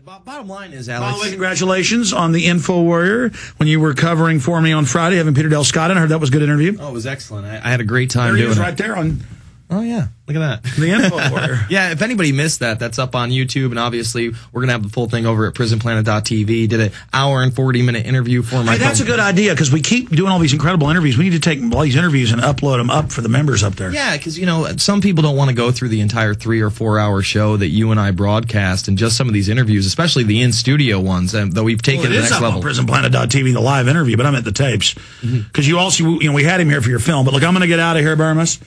Bottom line is, Alex. By the way, congratulations on the INFOWARRIOR when you were covering for me on Friday, having Peter Del Scott in. I heard that was a good interview. Oh, it was excellent. I had a great time doing it. There he is right there on... Oh, yeah. Look at that. The INFOWARRIOR. Yeah, if anybody missed that, that's up on YouTube, and obviously we're going to have the full thing over at prisonplanet.tv. Did an hour and 40-minute interview for my... Hey, that's a good idea, because we keep doing all these incredible interviews. We need to take all these interviews and upload them up for the members up there. Yeah, because, you know, some people don't want to go through the entire 3 or 4 hour show that you and I broadcast, and just some of these interviews, especially the in-studio ones, that we've taken to the next level. It is up on prisonplanet.tv, the live interview, but I meant the tapes. Because you also, you know, we had him here for your film, but look, I'm going to get out of here, Bermas.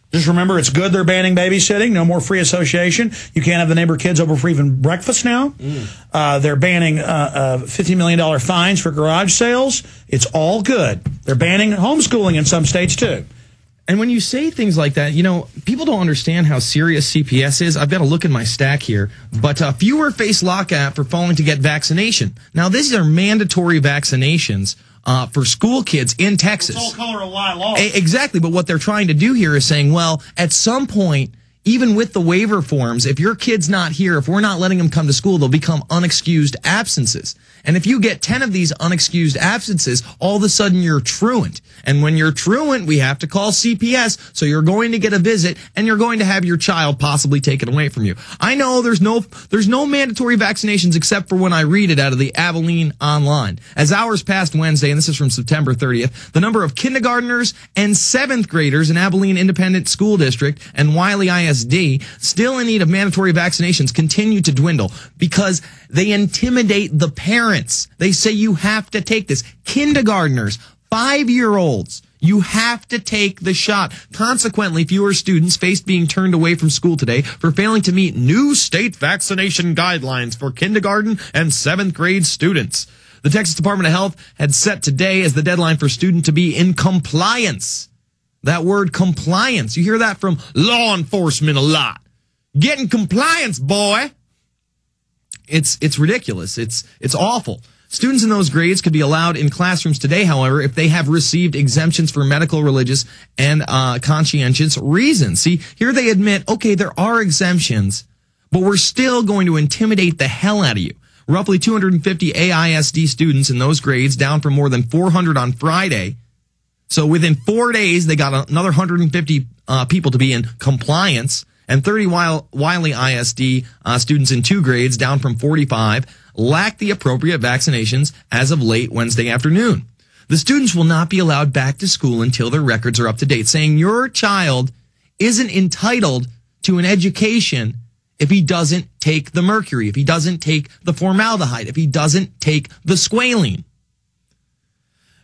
Just remember, it's good they're banning babysitting. No more free association. You can't have the neighbor kids over for even breakfast now. They're banning $50 million fines for garage sales. It's all good. They're banning homeschooling in some states, too. And when you say things like that, you know, people don't understand how serious CPS is. I've got to look in my stack here. But fewer face lockout for failing to get vaccination. Now, these are mandatory vaccinations for school kids in Texas. It's all color of law. Exactly. But what they're trying to do here is saying, well, at some point, even with the waiver forms, if your kid's not here, if we're not letting them come to school, they'll become unexcused absences. And if you get 10 of these unexcused absences, all of a sudden you're truant. And when you're truant, we have to call CPS, so you're going to get a visit, and you're going to have your child possibly taken away from you. I know there's no mandatory vaccinations except for when I read it out of the Abilene Online. As hours passed Wednesday, and this is from September 30th, the number of kindergartners and 7th graders in Abilene Independent School District and Wiley ISD still in need of mandatory vaccinations continue to dwindle because they intimidate the parents. They say you have to take this. Kindergartners, 5-year-olds, you have to take the shot. Consequently, fewer students faced being turned away from school today for failing to meet new state vaccination guidelines for kindergarten and 7th grade students. The Texas Department of Health had set today as the deadline for students to be in compliance. That word compliance, you hear that from law enforcement a lot. Get in compliance, boy. It's ridiculous. It's awful. Students in those grades could be allowed in classrooms today, however, if they have received exemptions for medical, religious, and conscientious reasons. See, here they admit, okay, there are exemptions, but we're still going to intimidate the hell out of you. Roughly 250 AISD students in those grades, down from more than 400 on Friday. So within 4 days, they got another 150 people to be in compliance, and 30 Wiley ISD students in 2 grades, down from 45, lacked the appropriate vaccinations as of late Wednesday afternoon. The students will not be allowed back to school until their records are up to date, saying your child isn't entitled to an education if he doesn't take the mercury, if he doesn't take the formaldehyde, if he doesn't take the squalene.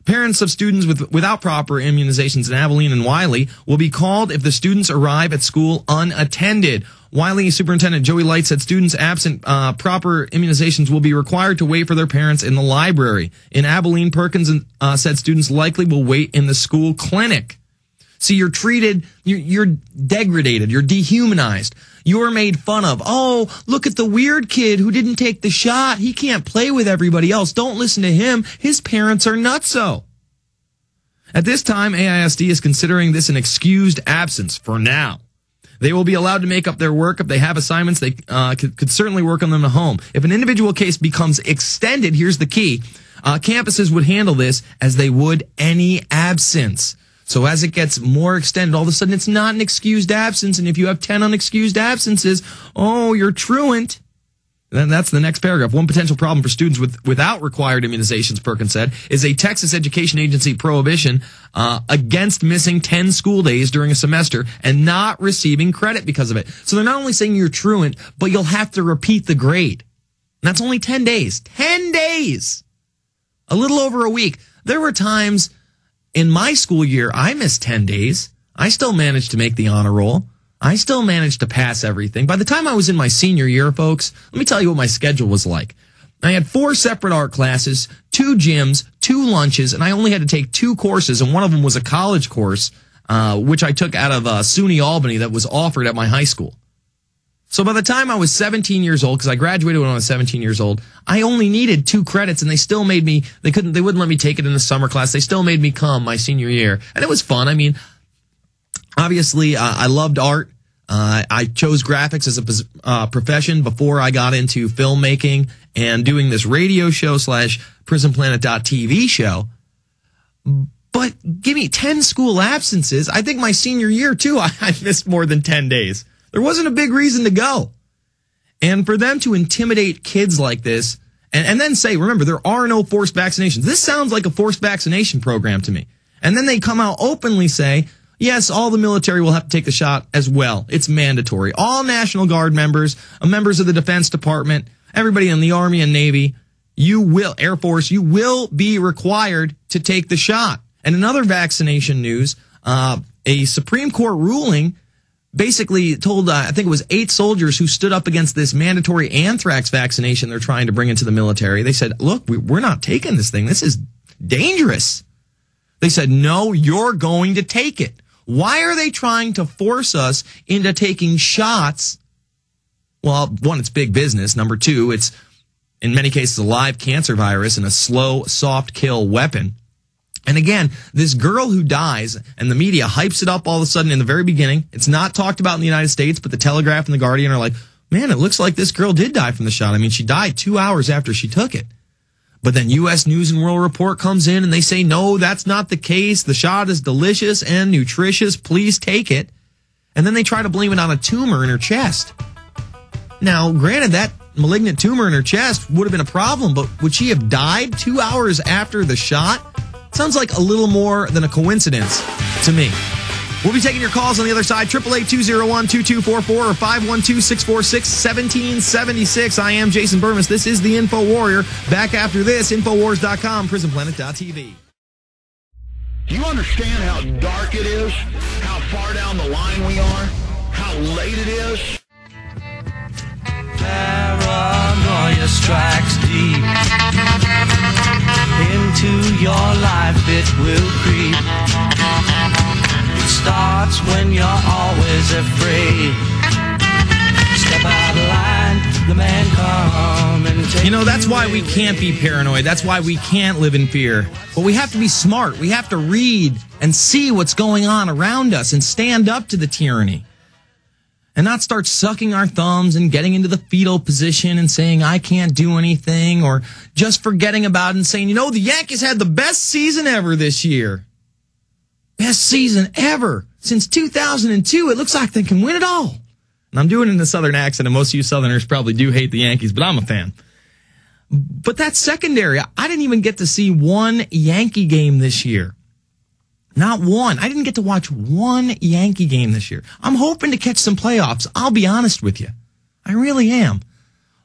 Parents of students without proper immunizations in Abilene and Wiley will be called if the students arrive at school unattended. Wiley Superintendent Joey Light said students absent proper immunizations will be required to wait for their parents in the library. In Abilene, Perkins said students likely will wait in the school clinic. See, you're treated, you're degraded, you're dehumanized. You're made fun of. Oh, look at the weird kid who didn't take the shot. He can't play with everybody else. Don't listen to him. His parents are nutso. At this time, AISD is considering this an excused absence for now. They will be allowed to make up their work. If they have assignments, they could certainly work on them at home. If an individual case becomes extended, here's the key. Campuses would handle this as they would any absence. So as it gets more extended, all of a sudden it's not an excused absence. And if you have 10 unexcused absences, oh, you're truant. Then that's the next paragraph. One potential problem for students without required immunizations, Perkins said, is a Texas Education Agency prohibition against missing 10 school days during a semester and not receiving credit because of it. So they're not only saying you're truant, but you'll have to repeat the grade. And that's only 10 days. 10 days! A little over a week. There were times in my school year, I missed 10 days. I still managed to make the honor roll. I still managed to pass everything. By the time I was in my senior year, folks, let me tell you what my schedule was like. I had 4 separate art classes, 2 gyms, 2 lunches, and I only had to take 2 courses, and one of them was a college course, which I took out of SUNY Albany that was offered at my high school. So by the time I was 17 years old, because I graduated when I was 17 years old, I only needed 2 credits, and they still made me, they wouldn't let me take it in the summer class. They still made me come my senior year. And it was fun. I mean, obviously, I loved art. I chose graphics as a profession before I got into filmmaking and doing this radio show / prisonplanet.tv show. But give me 10 school absences. I think my senior year, too, I missed more than 10 days. There wasn't a big reason to go. And for them to intimidate kids like this and then say, remember, there are no forced vaccinations. This sounds like a forced vaccination program to me. And then they come out openly say, yes, all the military will have to take the shot as well. It's mandatory. All National Guard members, members of the Defense Department, everybody in the Army and Navy, Air Force, you will be required to take the shot. And in other vaccination news, a Supreme Court ruling basically told, I think it was 8 soldiers who stood up against this mandatory anthrax vaccination they're trying to bring into the military. They said, look, we're not taking this thing. This is dangerous. They said, no, you're going to take it. Why are they trying to force us into taking shots? Well, one, it's big business. Number 2, it's in many cases a live cancer virus and a slow, soft kill weapon. And again, this girl who dies, and the media hypes it up all of a sudden in the very beginning. It's not talked about in the United States, but the Telegraph and the Guardian are like, man, it looks like this girl did die from the shot. I mean, she died 2 hours after she took it. But then U.S. News and World Report comes in and they say, no, that's not the case. The shot is delicious and nutritious. Please take it. And then they try to blame it on a tumor in her chest. Now, granted, that malignant tumor in her chest would have been a problem, but would she have died 2 hours after the shot? Sounds like a little more than a coincidence to me. We'll be taking your calls on the other side, 888-201-2244 or 512-646-1776. I am Jason Bermas. This is the Info Warrior. Back after this, Infowars.com, prisonplanet.tv. Do you understand how dark it is? How far down the line we are? How late it is? Paranoia strikes deep into your life, it will creep. It starts when you're always afraid. Step out of line, the man come and take. You know, that's why we can't be paranoid. That's why we can't live in fear. But we have to be smart. We have to read and see what's going on around us and stand up to the tyranny. And not start sucking our thumbs and getting into the fetal position and saying, I can't do anything, or just forgetting about it and saying, you know, the Yankees had the best season ever this year. Best season ever. Since 2002, it looks like they can win it all. And I'm doing it in a Southern accent, and most of you Southerners probably do hate the Yankees, but I'm a fan. But that's secondary. I didn't even get to see one Yankee game this year. Not one. I didn't get to watch one Yankee game this year. I'm hoping to catch some playoffs. I'll be honest with you. I really am.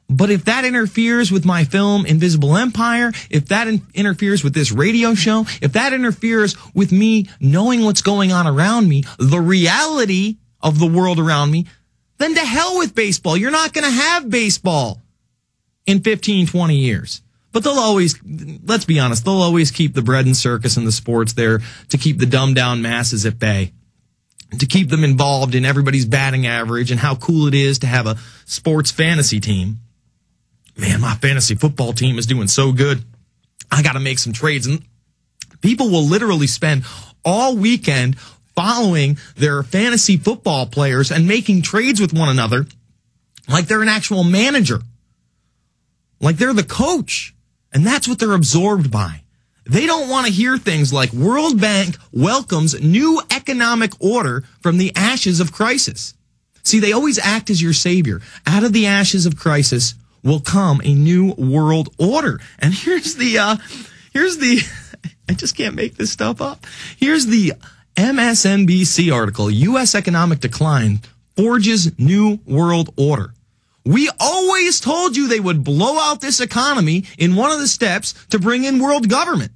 But if that interferes with my film Invisible Empire, if that interferes with this radio show, if that interferes with me knowing what's going on around me, the reality of the world around me, then to hell with baseball. You're not going to have baseball in 15, 20 years. But they'll always, let's be honest, they'll always keep the bread and circus and the sports there to keep the dumbed down masses at bay, to keep them involved in everybody's batting average and how cool it is to have a sports fantasy team. Man, my fantasy football team is doing so good. I got to make some trades. And people will literally spend all weekend following their fantasy football players and making trades with one another like they're an actual manager, like they're the coach. And that's what they're absorbed by. They don't want to hear things like World Bank welcomes new economic order from the ashes of crisis. See, they always act as your savior. Out of the ashes of crisis will come a new world order. And here's the, I just can't make this stuff up. Here's the MSNBC article, U.S. economic decline forges new world order. We always told you they would blow out this economy in one of the steps to bring in world government.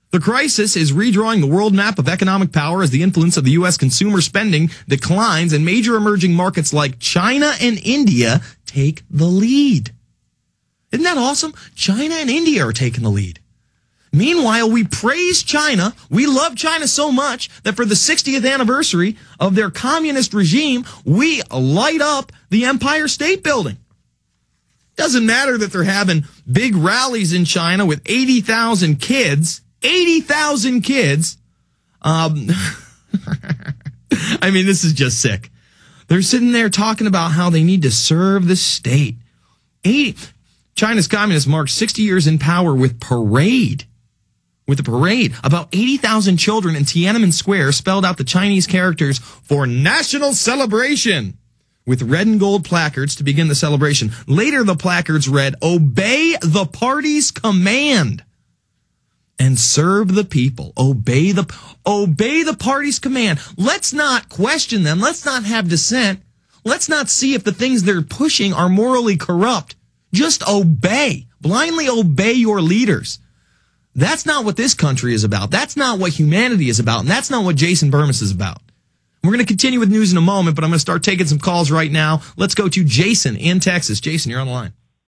The crisis is redrawing the world map of economic power as the influence of the U.S. consumer spending declines and major emerging markets like China and India take the lead. Isn't that awesome? China and India are taking the lead. Meanwhile, we praise China. We love China so much that for the 60th anniversary of their communist regime, we light up the Empire State Building. Doesn't matter that they're having big rallies in China with 80,000 kids. 80,000 kids. I mean, this is just sick. They're sitting there talking about how they need to serve the state. China's communists marked 60 years in power with parade. With a parade. About 80,000 children in Tiananmen Square spelled out the Chinese characters for national celebration with red and gold placards to begin the celebration. Later, the placards read, "Obey the party's command and serve the people." Obey the party's command. Let's not question them. Let's not have dissent. Let's not see if the things they're pushing are morally corrupt. Just obey. Blindly obey your leaders. That's not what this country is about. That's not what humanity is about. And that's not what Jason Bermas is about. We're going to continue with news in a moment, but I'm going to start taking some calls right now. Let's go to Jason in Texas. Jason, you're on the line.